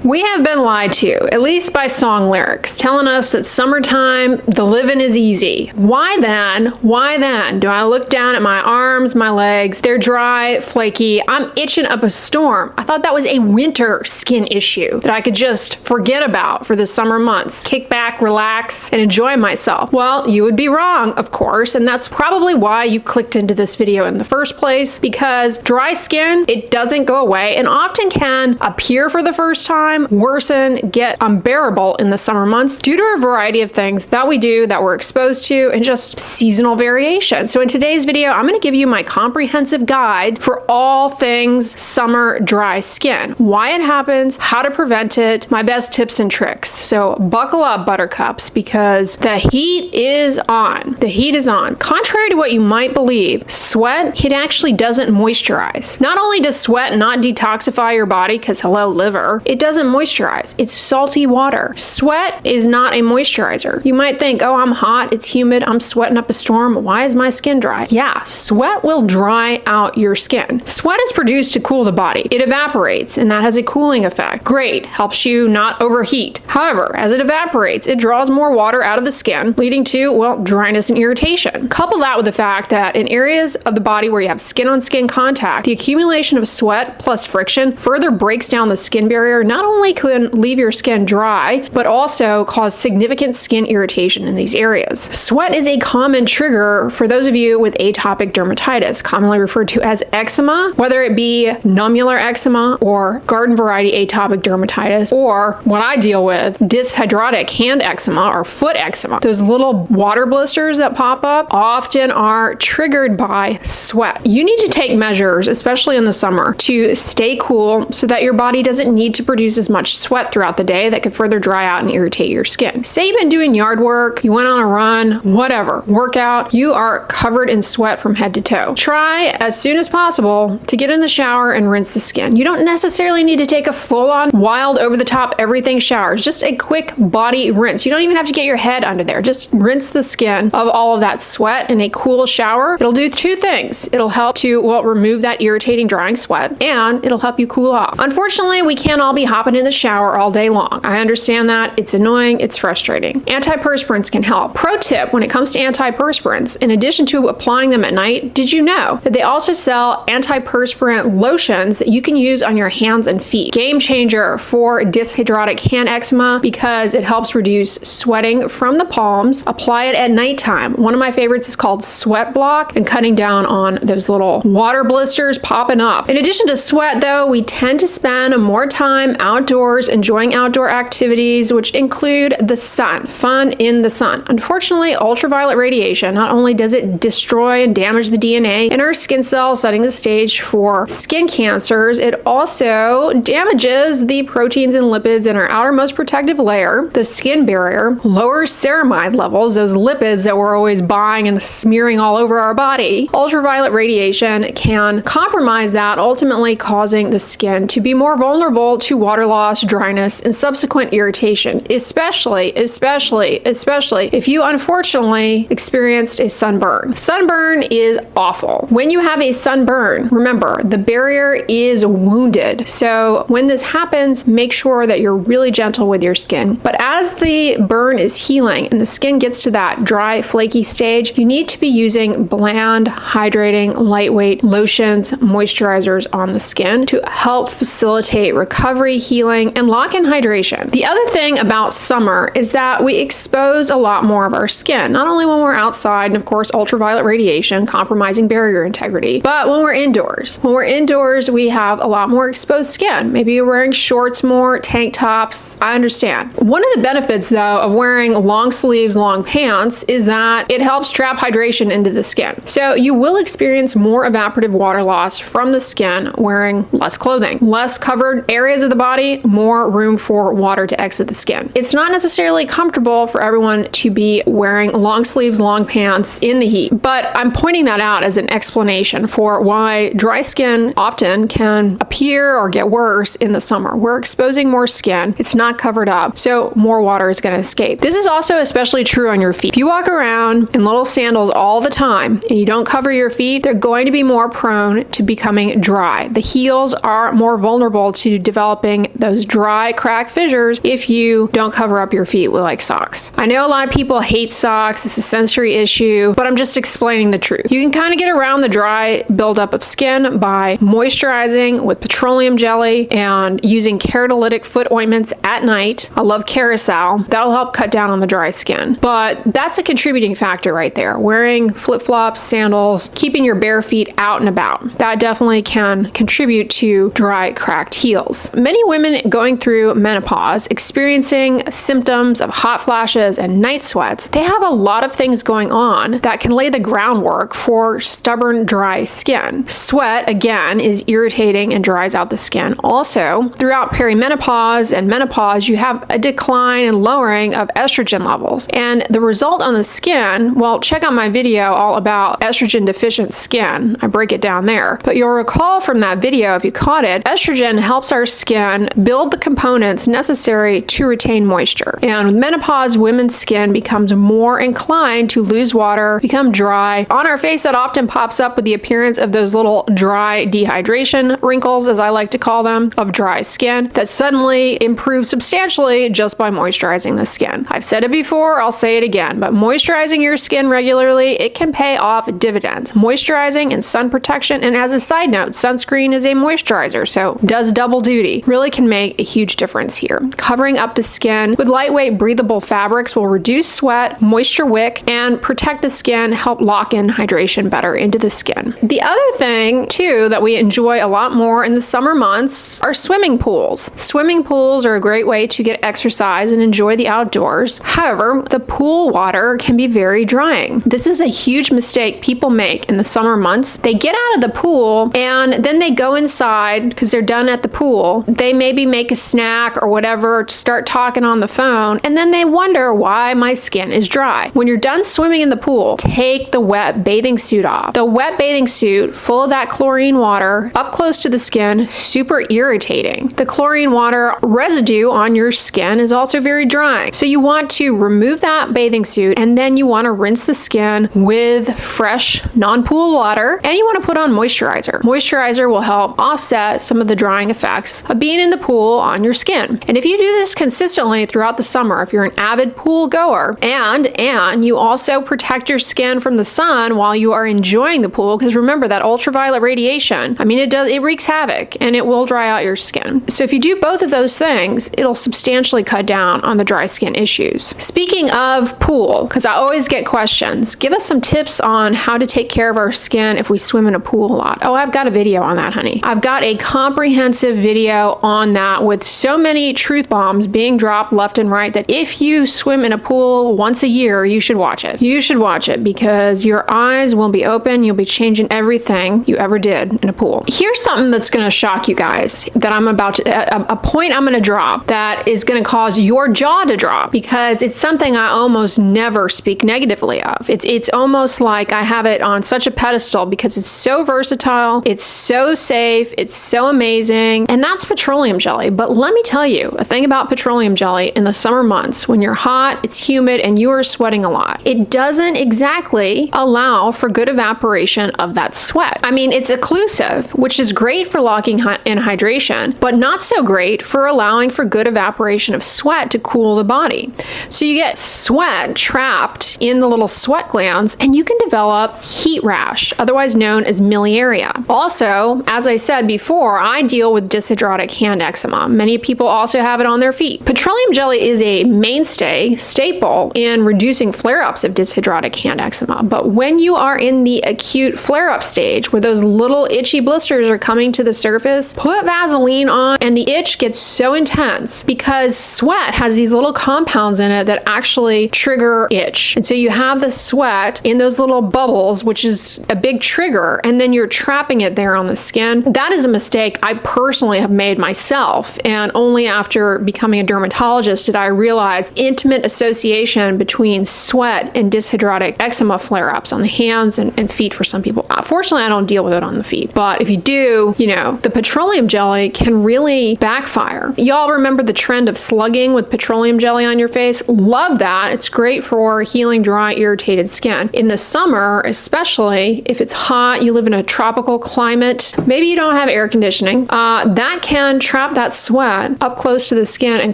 We have been lied to, at least by song lyrics, telling us that summertime, the living is easy. Why then do I look down at my arms, my legs, they're dry, flaky, I'm itching up a storm. I thought that was a winter skin issue that I could just forget about for the summer months, kick back, relax, and enjoy myself. Well, you would be wrong, of course, and that's probably why you clicked into this video in the first place, because dry skin, it doesn't go away and often can appear for the first time, worsen, get unbearable in the summer months due to a variety of things that we do, that we're exposed to, and just seasonal variation. So in today's video, I'm going to give you my comprehensive guide for all things summer dry skin, why it happens, how to prevent it, my best tips and tricks. So buckle up, buttercups, because the heat is on. The heat is on. Contrary to what you might believe, sweat, it actually doesn't moisturize. Not only does sweat not detoxify your body, because hello, liver, it doesn't moisturize. It's salty water. Sweat is not a moisturizer. You might think, oh, I'm hot, it's humid, I'm sweating up a storm, why is my skin dry? Yeah, sweat will dry out your skin. Sweat is produced to cool the body. It evaporates, and that has a cooling effect. Great, helps you not overheat. However, as it evaporates, it draws more water out of the skin, leading to, well, dryness and irritation. Couple that with the fact that in areas of the body where you have skin-on-skin contact, the accumulation of sweat plus friction further breaks down the skin barrier. Not only can leave your skin dry, but also cause significant skin irritation in these areas. Sweat is a common trigger for those of you with atopic dermatitis, commonly referred to as eczema, whether it be nummular eczema or garden variety atopic dermatitis, or what I deal with, dyshydrotic hand eczema or foot eczema. Those little water blisters that pop up often are triggered by sweat. You need to take measures, especially in the summer, to stay cool so that your body doesn't need to produce as much sweat throughout the day that could further dry out and irritate your skin. Say you've been doing yard work, you went on a run, whatever, workout, you are covered in sweat from head to toe. Try as soon as possible to get in the shower and rinse the skin. You don't necessarily need to take a full-on, wild, over-the-top everything shower. It's just a quick body rinse. You don't even have to get your head under there. Just rinse the skin of all of that sweat in a cool shower. It'll do two things. It'll help to, well, remove that irritating, drying sweat, and it'll help you cool off. Unfortunately, we can't all be hopping in the shower all day long. I understand that. It's annoying. It's frustrating. Antiperspirants can help. Pro tip when it comes to antiperspirants, in addition to applying them at night, did you know that they also sell antiperspirant lotions that you can use on your hands and feet? Game changer for dyshydrotic hand eczema because it helps reduce sweating from the palms. Apply it at nighttime. One of my favorites is called Sweat Block, and cutting down on those little water blisters popping up. In addition to sweat though, we tend to spend more time outdoors enjoying outdoor activities, which include the sun, fun in the sun. Unfortunately, ultraviolet radiation, not only does it destroy and damage the DNA in our skin cells, setting the stage for skin cancers, it also damages the proteins and lipids in our outermost protective layer, the skin barrier, lowers ceramide levels, those lipids that we're always buying and smearing all over our body. Ultraviolet radiation can compromise that, ultimately causing the skin to be more vulnerable to water loss, dryness, and subsequent irritation, especially if you unfortunately experienced a sunburn. Sunburn is awful. When you have a sunburn, remember, the barrier is wounded. So when this happens, make sure that you're really gentle with your skin. But as the burn is healing and the skin gets to that dry, flaky stage, you need to be using bland, hydrating, lightweight lotions, moisturizers on the skin to help facilitate recovery, healing, and lock in hydration. The other thing about summer is that we expose a lot more of our skin, not only when we're outside, and of course ultraviolet radiation compromising barrier integrity, but when we're indoors. When we're indoors, we have a lot more exposed skin. Maybe you're wearing shorts more, tank tops. I understand. One of the benefits though of wearing long sleeves, long pants is that it helps trap hydration into the skin. So you will experience more evaporative water loss from the skin wearing less clothing. Less covered areas of the body, more room for water to exit the skin. It's not necessarily comfortable for everyone to be wearing long sleeves, long pants in the heat, but I'm pointing that out as an explanation for why dry skin often can appear or get worse in the summer. We're exposing more skin, it's not covered up, so more water is going to escape. This is also especially true on your feet. If you walk around in little sandals all the time and you don't cover your feet, they're going to be more prone to becoming dry. The heels are more vulnerable to developing those dry, cracked fissures if you don't cover up your feet with like socks. I know a lot of people hate socks. It's a sensory issue, but I'm just explaining the truth. You can kind of get around the dry buildup of skin by moisturizing with petroleum jelly and using keratolytic foot ointments at night. I love Carousel. That'll help cut down on the dry skin. But that's a contributing factor right there. Wearing flip-flops, sandals, keeping your bare feet out and about. That definitely can contribute to dry, cracked heels. Many women going through menopause, experiencing symptoms of hot flashes and night sweats, they have a lot of things going on that can lay the groundwork for stubborn, dry skin. Sweat, again, is irritating and dries out the skin. Also, throughout perimenopause and menopause, you have a decline and lowering of estrogen levels. And the result on the skin, well, check out my video all about estrogen deficient skin. I break it down there. But you'll recall from that video, if you caught it, estrogen helps our skin build the components necessary to retain moisture. And with menopause, women's skin becomes more inclined to lose water, become dry. On our face, that often pops up with the appearance of those little dry dehydration wrinkles, as I like to call them, of dry skin that suddenly improve substantially just by moisturizing the skin. I've said it before, I'll say it again, but moisturizing your skin regularly, it can pay off dividends. Moisturizing and sun protection, and as a side note, sunscreen is a moisturizer, so does double duty, really can make a huge difference here. Covering up the skin with lightweight breathable fabrics will reduce sweat, moisture wick, and protect the skin, help lock in hydration better into the skin. The other thing too that we enjoy a lot more in the summer months are swimming pools. Swimming pools are a great way to get exercise and enjoy the outdoors. However, the pool water can be very drying. This is a huge mistake people make in the summer months. They get out of the pool and then they go inside because they're done at the pool. They maybe make a snack or whatever, start talking on the phone, and then they wonder why my skin is dry. When you're done swimming in the pool, take the wet bathing suit off. The wet bathing suit, full of that chlorine water, up close to the skin, super irritating. The chlorine water residue on your skin is also very drying. So you want to remove that bathing suit and then you want to rinse the skin with fresh, non-pool water, and you want to put on moisturizer. Moisturizer will help offset some of the drying effects of being in the pool on your skin. And if you do this consistently throughout the summer, if you're an avid pool goer, and you also protect your skin from the sun while you are enjoying the pool, because remember that ultraviolet radiation, I mean, it wreaks havoc and it will dry out your skin. So if you do both of those things, it'll substantially cut down on the dry skin issues. Speaking of pool, because I always get questions, give us some tips on how to take care of our skin if we swim in a pool a lot. Oh, I've got a video on that, honey. I've got a comprehensive video on that with so many truth bombs being dropped left and right that if you swim in a pool once a year, you should watch it. You should watch it because your eyes will be open. You'll be changing everything you ever did in a pool. Here's something that's going to shock you guys that I'm about to, a point I'm going to drop that is going to cause your jaw to drop because it's something I almost never speak negatively of. It's almost like I have it on such a pedestal because it's so versatile, it's so safe, it's so amazing, and that's petroleum jelly. But let me tell you a thing about petroleum jelly in the summer months when you're hot, it's humid, and you are sweating a lot. It doesn't exactly allow for good evaporation of that sweat. I mean, it's occlusive, which is great for locking in hydration, but not so great for allowing for good evaporation of sweat to cool the body. So you get sweat trapped in the little sweat glands, and you can develop heat rash, otherwise known as miliaria. Also, as I said before, I deal with dyshidrotic hand eczema. Many people also have it on their feet. Petroleum jelly is a mainstay, staple in reducing flare-ups of dyshidrotic hand eczema. But when you are in the acute flare-up stage, where those little itchy blisters are coming to the surface, put Vaseline on, and the itch gets so intense because sweat has these little compounds in it that actually trigger itch. And so you have the sweat in those little bubbles, which is a big trigger, and then you're trapping it there on the skin. That is a mistake I personally have made myself, and only after becoming a dermatologist did I realize intimate association between sweat and dyshidrotic eczema flare-ups on the hands and feet for some people. Fortunately, I don't deal with it on the feet, but if you do, you know, the petroleum jelly can really backfire. Y'all remember the trend of slugging with petroleum jelly on your face? Love that. It's great for healing dry, irritated skin. In the summer, especially if it's hot, you live in a tropical climate, maybe you don't have air conditioning, that can trap that sweat up close to the skin and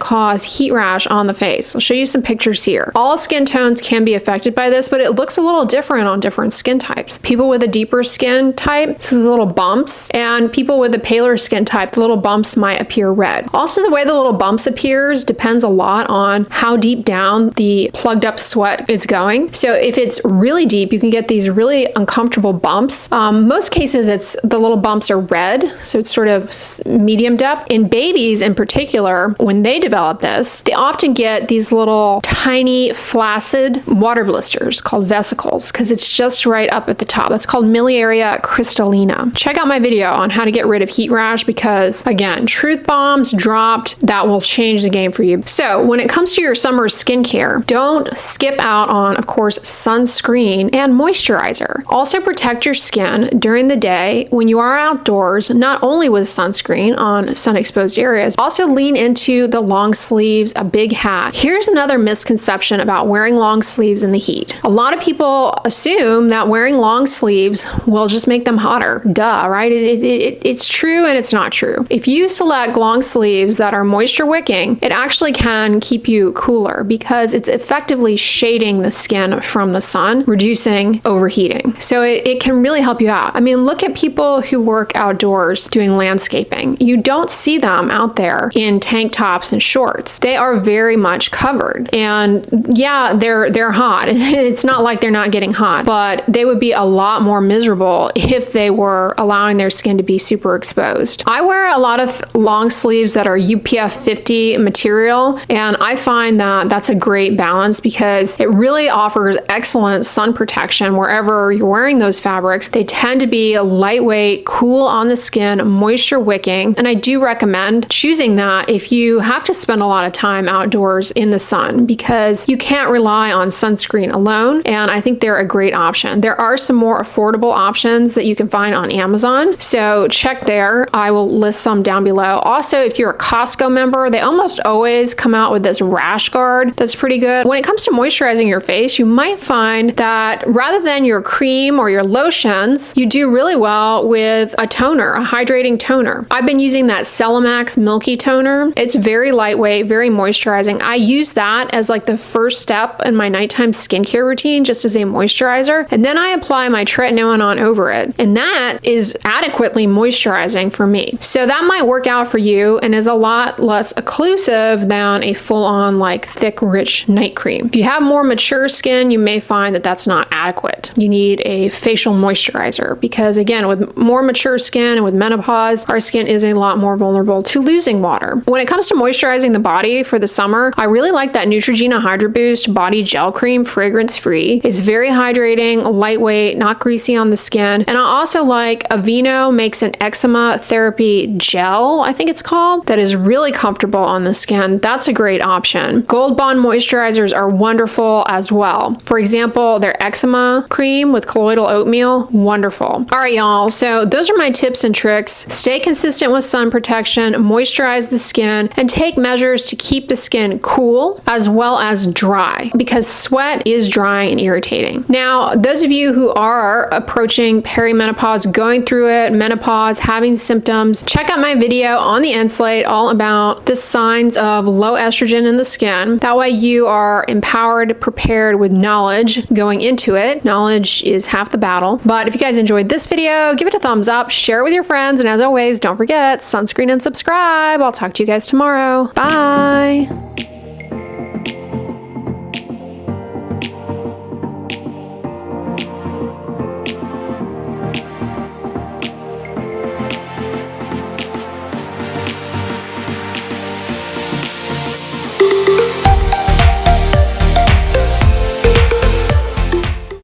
cause heat rash on the face. I'll show you some pictures here. All skin tones can be affected by this, but it looks a little different on different skin types. People with a deeper skin type, this is little bumps, and people with a paler skin type, the little bumps might appear red. Also, the way the little bumps appears depends a lot on how deep down the plugged up sweat is going. So if it's really deep, you can get these really uncomfortable bumps. Most cases, the little bumps are red, so it's sort of medium depth. In babies in particular, when they develop this, they often get these little tiny flaccid water blisters called vesicles because it's just right up at the top. That's called miliaria crystallina. Check out my video on how to get rid of heat rash because, again, truth bombs dropped, that will change the game for you. So when it comes to your summer skincare, don't skip out on, of course, sunscreen and moisturizer. Also protect your skin during the day when you are outdoors, not only with sunscreen on sun-exposed areas, also lean into the long sleeves, a big hat. Here's another misconception about wearing long sleeves in the heat. A lot of people assume that wearing long sleeves will just make them hotter. Duh, right? It's true and it's not true. If you select long sleeves that are moisture wicking, it actually can keep you cooler because it's effectively shading the skin from the sun, reducing overheating. So it can really help you out. I mean, look at people who work outdoors doing landscaping. You don't see them out there in tank tops and shorts. They are very much covered. And yeah, they're hot. It's not like they're not getting hot, but they would be a lot more miserable if they were allowing their skin to be super exposed. I wear a lot of long sleeves that are UPF 50 material, and I find that that's a great balance because it really offers excellent sun protection wherever you're wearing those fabrics. They tend to be lightweight, cool on the skin, moisture wicking, and I do recommend choosing that if you have to spend a lot of time outdoors in the sun because you can't rely on sunscreen alone, and I think they're a great option. There are some more affordable options that you can find on Amazon, so check there. I will list some down below. Also, if you're a Costco member, they almost always come out with this rash guard that's pretty good. When it comes to moisturizing your face, you might find that rather than your cream or your lotions, you do really well with a toner, a hydrating toner. I've been using that Cellamax Milky Toner. It's very lightweight, very moisturizing. I use that as like the first step in my nighttime skincare routine, just as a moisturizer. And then I apply my tretinoin on over it. And that is adequately moisturizing for me. So that might work out for you and is a lot less occlusive than a full-on like thick, rich night cream. If you have more mature skin, you may find that that's not adequate. You need a facial moisturizer because, again, with more mature skin and with menopause, our skin is a lot more vulnerable to losing water. When it comes to moisturizing the body for the summer, I really like that Neutrogena Hydro Boost Body Gel Cream, fragrance-free. It's very hydrating, lightweight, not greasy on the skin. And I also like Aveeno makes an eczema therapy gel, I think it's called, that is really comfortable on the skin. That's a great option. Gold Bond moisturizers are wonderful as well. For example, their eczema cream with colloidal oatmeal, wonderful. All right, y'all. So those are my tips and tricks. Stay consistent with sun protection, moisturize the skin, and take measures to keep the skin cool as well as dry because sweat is dry and irritating. Now, those of you who are approaching perimenopause, going through it, menopause, having symptoms, check out my video on the Insulate all about the signs of low estrogen in the skin. That way you are empowered, prepared with knowledge going into it. Knowledge is half the battle. But if you guys enjoyed this video, give it a thumbs up, share it with your friends, and as always, don't forget, sunscreen and subscribe. I'll talk to you guys tomorrow. Bye.